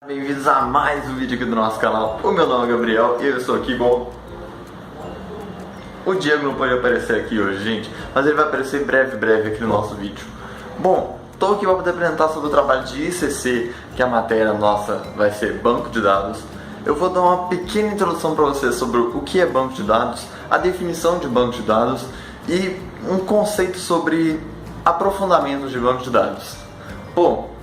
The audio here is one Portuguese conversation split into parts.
Bem-vindos a mais um vídeo aqui do nosso canal. O meu nome é Gabriel e eu estou aqui com... O Diego não pode aparecer aqui hoje, gente, mas ele vai aparecer breve aqui no nosso vídeo. Bom, estou aqui para poder apresentar sobre o trabalho de ICC, que a matéria nossa vai ser banco de dados. Eu vou dar uma pequena introdução para vocês sobre o que é banco de dados, a definição de banco de dados e um conceito sobre aprofundamento de banco de dados. Bom,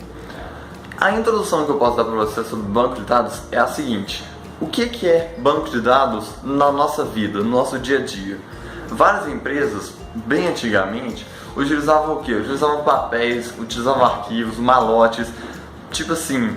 a introdução que eu posso dar para vocês sobre banco de dados é a seguinte: o que é banco de dados na nossa vida, no nosso dia a dia? Várias empresas, bem antigamente, utilizavam o que? Utilizavam papéis, utilizavam arquivos, malotes, tipo assim,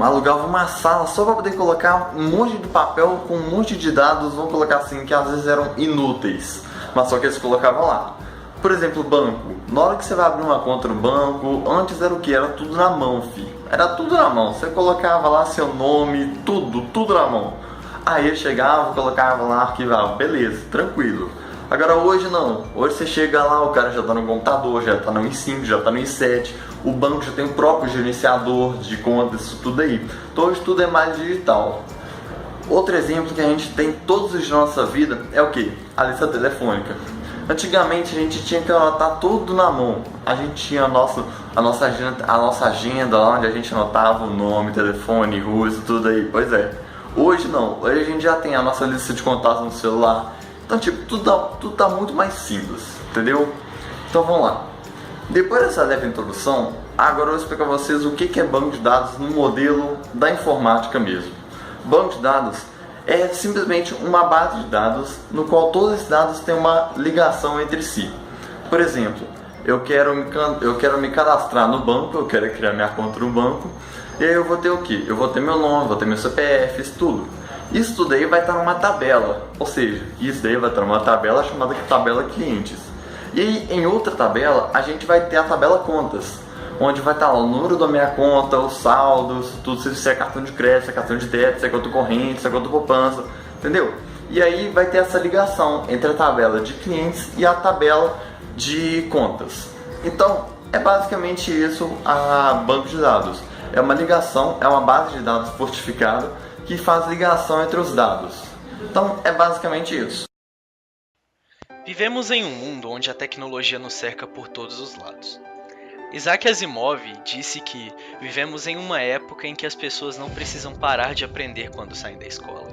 alugavam uma sala só para poder colocar um monte de papel com um monte de dados, vamos colocar assim, que às vezes eram inúteis, mas só que eles colocavam lá. Por exemplo, banco. Na hora que você vai abrir uma conta no banco, antes era o que? Era tudo na mão, filho. Era tudo na mão. Você colocava lá seu nome, tudo na mão. Aí eu chegava, colocava lá, arquivava. Beleza, tranquilo. Agora hoje não. Hoje você chega lá, o cara já tá no computador, já tá no i5, já tá no i7. O banco já tem o próprio gerenciador de contas, isso tudo aí. Então hoje tudo é mais digital. Outro exemplo que a gente tem todos os dias na nossa vida é o que? A lista telefônica. Antigamente a gente tinha que anotar tudo na mão. A gente tinha a nossa agenda lá onde a gente anotava o nome, telefone, rua, isso tudo aí. Pois é. Hoje não. Hoje a gente já tem a nossa lista de contatos no celular. Então tipo, tudo tá muito mais simples, entendeu? Então vamos lá. Depois dessa leve introdução, agora eu vou explicar a vocês o que é banco de dados no modelo da informática mesmo. Banco de dados é simplesmente uma base de dados no qual todos esses dados têm uma ligação entre si. Por exemplo, eu quero me cadastrar no banco, eu quero criar minha conta no banco, e aí eu vou ter o que? Eu vou ter meu nome, vou ter meu CPF, isso tudo. Isso tudo aí vai estar numa tabela, ou seja, isso daí vai estar numa tabela chamada tabela clientes. E aí, em outra tabela, a gente vai ter a tabela contas, onde vai estar lá o número da minha conta, os saldos, tudo, se é cartão de crédito, se é cartão de débito, se é conta corrente, se é conta poupança, entendeu? E aí vai ter essa ligação entre a tabela de clientes e a tabela de contas. Então, é basicamente isso a banco de dados. É uma ligação, é uma base de dados fortificada que faz ligação entre os dados. Então, é basicamente isso. Vivemos em um mundo onde a tecnologia nos cerca por todos os lados. Isaac Asimov disse que vivemos em uma época em que as pessoas não precisam parar de aprender quando saem da escola.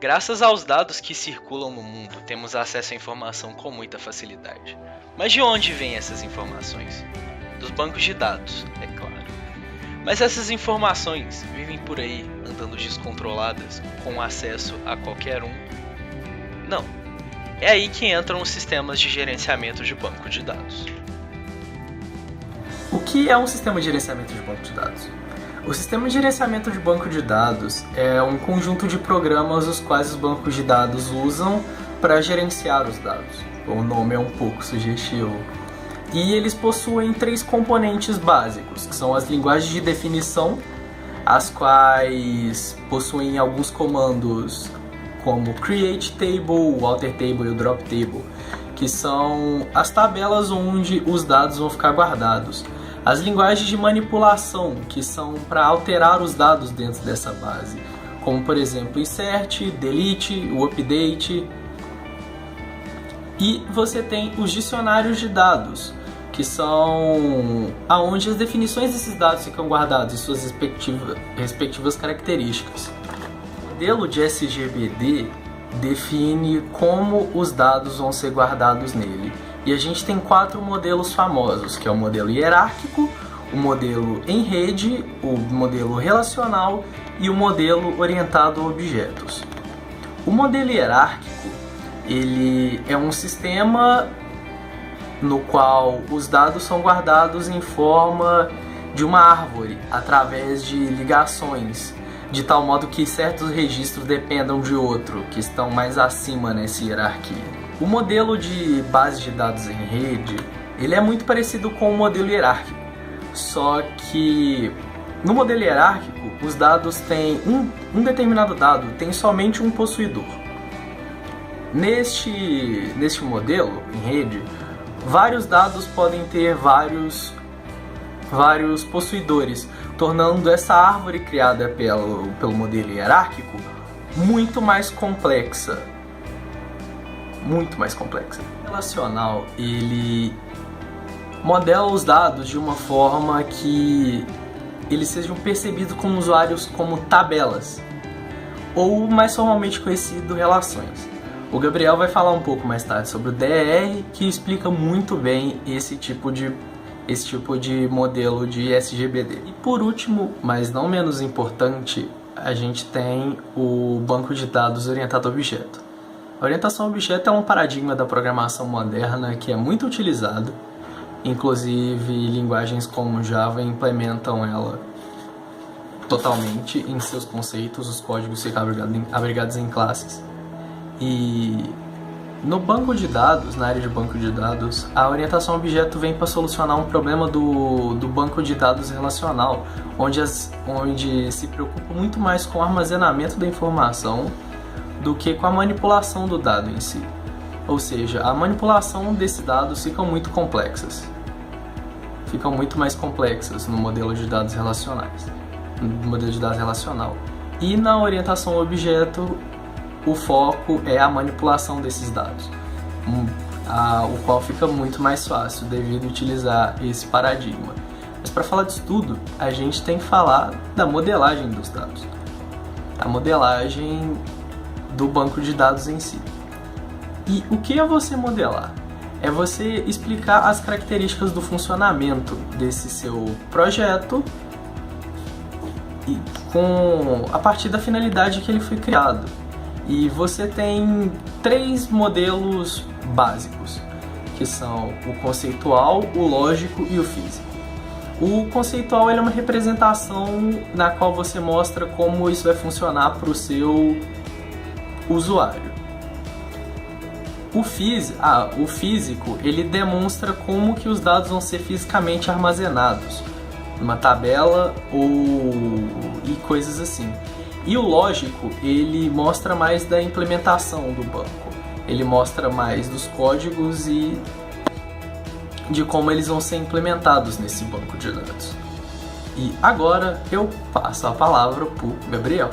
Graças aos dados que circulam no mundo, temos acesso à informação com muita facilidade. Mas de onde vêm essas informações? Dos bancos de dados, é claro. Mas essas informações vivem por aí, andando descontroladas, com acesso a qualquer um? Não. É aí que entram os sistemas de gerenciamento de banco de dados. O que é um sistema de gerenciamento de banco de dados? O sistema de gerenciamento de banco de dados é um conjunto de programas os quais os bancos de dados usam para gerenciar os dados. O nome é um pouco sugestivo. E eles possuem 3 componentes básicos, que são as linguagens de definição, as quais possuem alguns comandos como create table, o alter table e o drop table, que são as tabelas onde os dados vão ficar guardados. As linguagens de manipulação, que são para alterar os dados dentro dessa base, como por exemplo insert, delete, o update. E você tem os dicionários de dados, que são aonde as definições desses dados ficam guardados e suas respectivas características. O modelo de SGBD define como os dados vão ser guardados nele. E a gente tem 4 modelos famosos, que é o modelo hierárquico, o modelo em rede, o modelo relacional e o modelo orientado a objetos. O modelo hierárquico, ele é um sistema no qual os dados são guardados em forma de uma árvore, através de ligações, de tal modo que certos registros dependam de outro, que estão mais acima nessa hierarquia. O modelo de base de dados em rede, ele é muito parecido com o modelo hierárquico, só que no modelo hierárquico, os dados têm um determinado dado tem somente um possuidor. Neste modelo em rede, vários dados podem ter vários vários possuidores, tornando essa árvore criada pelo modelo hierárquico muito mais complexa. Muito mais complexa. O relacional, ele modela os dados de uma forma que eles sejam percebidos como usuários como tabelas, ou mais formalmente conhecido, relações. O Gabriel vai falar um pouco mais tarde sobre o DER, que explica muito bem esse tipo de modelo de SGBD. E por último, mas não menos importante, a gente tem o banco de dados orientado a objeto. A orientação a objeto é um paradigma da programação moderna que é muito utilizado, inclusive linguagens como Java implementam ela totalmente em seus conceitos, os códigos ficam abrigados em classes. E no banco de dados, na área de banco de dados, a orientação a objeto vem para solucionar um problema do banco de dados relacional, onde se preocupa muito mais com o armazenamento da informação do que com a manipulação do dado em si. Ou seja, a manipulação desses dados ficam muito complexas. Ficam muito mais complexas no modelo de dados relacionais, no modelo de dados relacional. E na orientação a objeto, o foco é a manipulação desses dados, o qual fica muito mais fácil devido a utilizar esse paradigma. Mas para falar disso tudo, a gente tem que falar da modelagem dos dados, a modelagem do banco de dados em si. E o que é você modelar? É você explicar as características do funcionamento desse seu projeto a partir da finalidade que ele foi criado. E você tem 3 modelos básicos, que são o conceitual, o lógico e o físico. O conceitual é uma representação na qual você mostra como isso vai funcionar para o seu usuário. O físico, ele demonstra como que os dados vão ser fisicamente armazenados, numa tabela e coisas assim. E o lógico, ele mostra mais da implementação do banco. Ele mostra mais dos códigos e de como eles vão ser implementados nesse banco de dados. E agora eu passo a palavra para o Gabriel.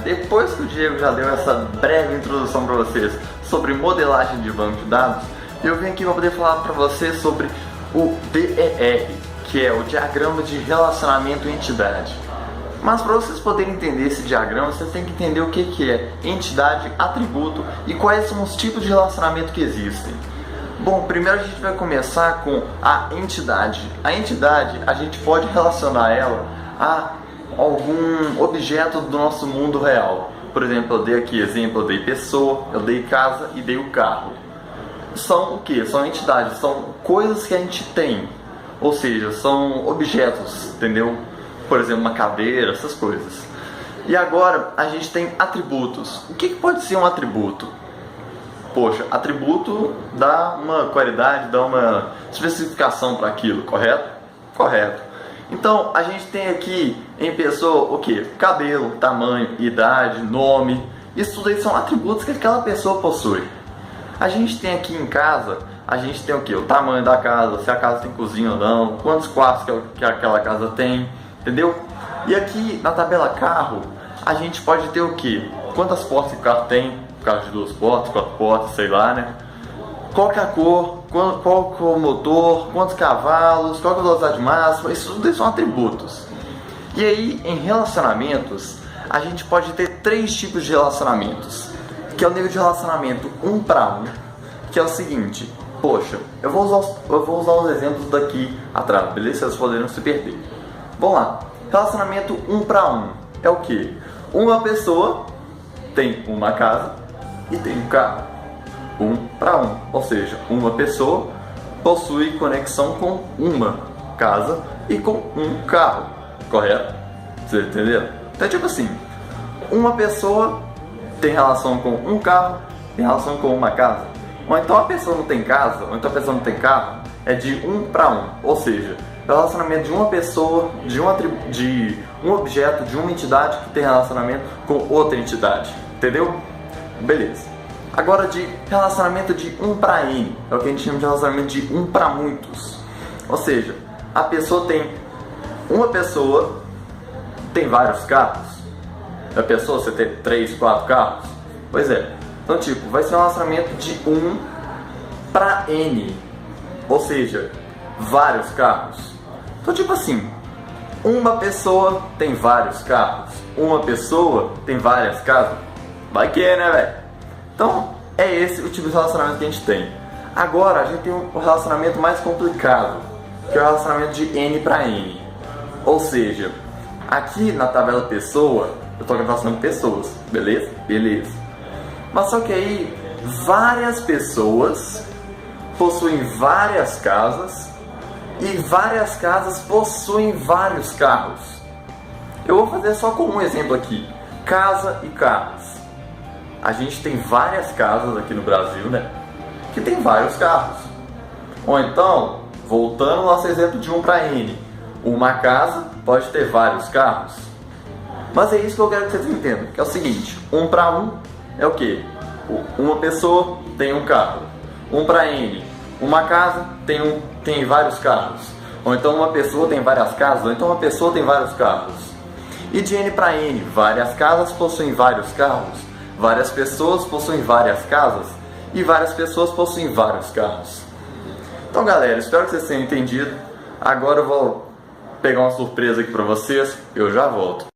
Depois que o Diego já deu essa breve introdução para vocês sobre modelagem de banco de dados, eu vim aqui para poder falar para vocês sobre o DER, que é o Diagrama de Relacionamento Entidade. Mas para vocês poderem entender esse diagrama, vocês têm que entender o que é entidade, atributo e quais são os tipos de relacionamento que existem. Bom, primeiro a gente vai começar com a entidade. A entidade, a gente pode relacionar ela a algum objeto do nosso mundo real. Por exemplo, eu dei aqui exemplo, eu dei pessoa, eu dei casa e dei o carro. São o que? São entidades, são coisas que a gente tem. Ou seja, são objetos, entendeu? Por exemplo, uma cadeira, essas coisas. E agora a gente tem atributos. O que pode ser um atributo? Poxa, atributo dá uma qualidade, dá uma especificação para aquilo, correto? Correto. Então, a gente tem aqui em pessoa o que? Cabelo, tamanho, idade, nome. Isso tudo aí são atributos que aquela pessoa possui. A gente tem aqui em casa, a gente tem o que? O tamanho da casa, se a casa tem cozinha ou não, quantos quartos que aquela casa tem, entendeu? E aqui na tabela carro, a gente pode ter o que? Quantas portas que o carro tem? Carro de 2 portas, 4 portas, sei lá, né? Qual que é a cor, qual que é o motor, quantos cavalos, qual que é a velocidade máxima, isso tudo são atributos. E aí, em relacionamentos, a gente pode ter 3 tipos de relacionamentos, que é o nível de relacionamento 1 para 1, que é o seguinte, poxa, eu vou usar os exemplos daqui atrás, beleza? Vocês poderem se perder. Vamos lá, relacionamento 1 para 1 é o que? Uma pessoa tem uma casa e tem um carro. 1 para 1, ou seja, uma pessoa possui conexão com uma casa e com um carro, correto? Vocês entenderam? Então, tipo assim, uma pessoa tem relação com um carro, tem relação com uma casa. Ou então a pessoa não tem casa, ou então a pessoa não tem carro, é de 1 para 1, ou seja, relacionamento de uma pessoa, de um objeto, de uma entidade que tem relacionamento com outra entidade, entendeu? Beleza. Agora de relacionamento de 1 para N, é o que a gente chama de relacionamento de 1 para muitos. Ou seja, a pessoa tem... Uma pessoa tem vários carros. A pessoa, você tem 3, 4 carros? Pois é. Então, tipo, vai ser um relacionamento de 1 para N. Ou seja, vários carros. Então, tipo assim, uma pessoa tem vários carros. Uma pessoa tem várias casas. Vai que é, né, velho? Então, é esse o tipo de relacionamento que a gente tem. Agora, a gente tem um relacionamento mais complicado, que é o relacionamento de N para N. Ou seja, aqui na tabela pessoa, eu estou relacionando pessoas, beleza? Beleza. Mas só que aí, várias pessoas possuem várias casas e várias casas possuem vários carros. Eu vou fazer só com um exemplo aqui: casa e carros. A gente tem várias casas aqui no Brasil, né, que tem vários carros. Ou então, voltando ao nosso exemplo de 1 para N, uma casa pode ter vários carros. Mas é isso que eu quero que vocês entendam, que é o seguinte: 1 para 1 é o quê? Uma pessoa tem um carro. 1 para N, uma casa tem vários carros. Ou então uma pessoa tem várias casas, ou então uma pessoa tem vários carros. E de N para N, várias casas possuem vários carros, várias pessoas possuem várias casas e várias pessoas possuem vários carros. Então, galera, espero que vocês tenham entendido. Agora eu vou pegar uma surpresa aqui para vocês, eu já volto.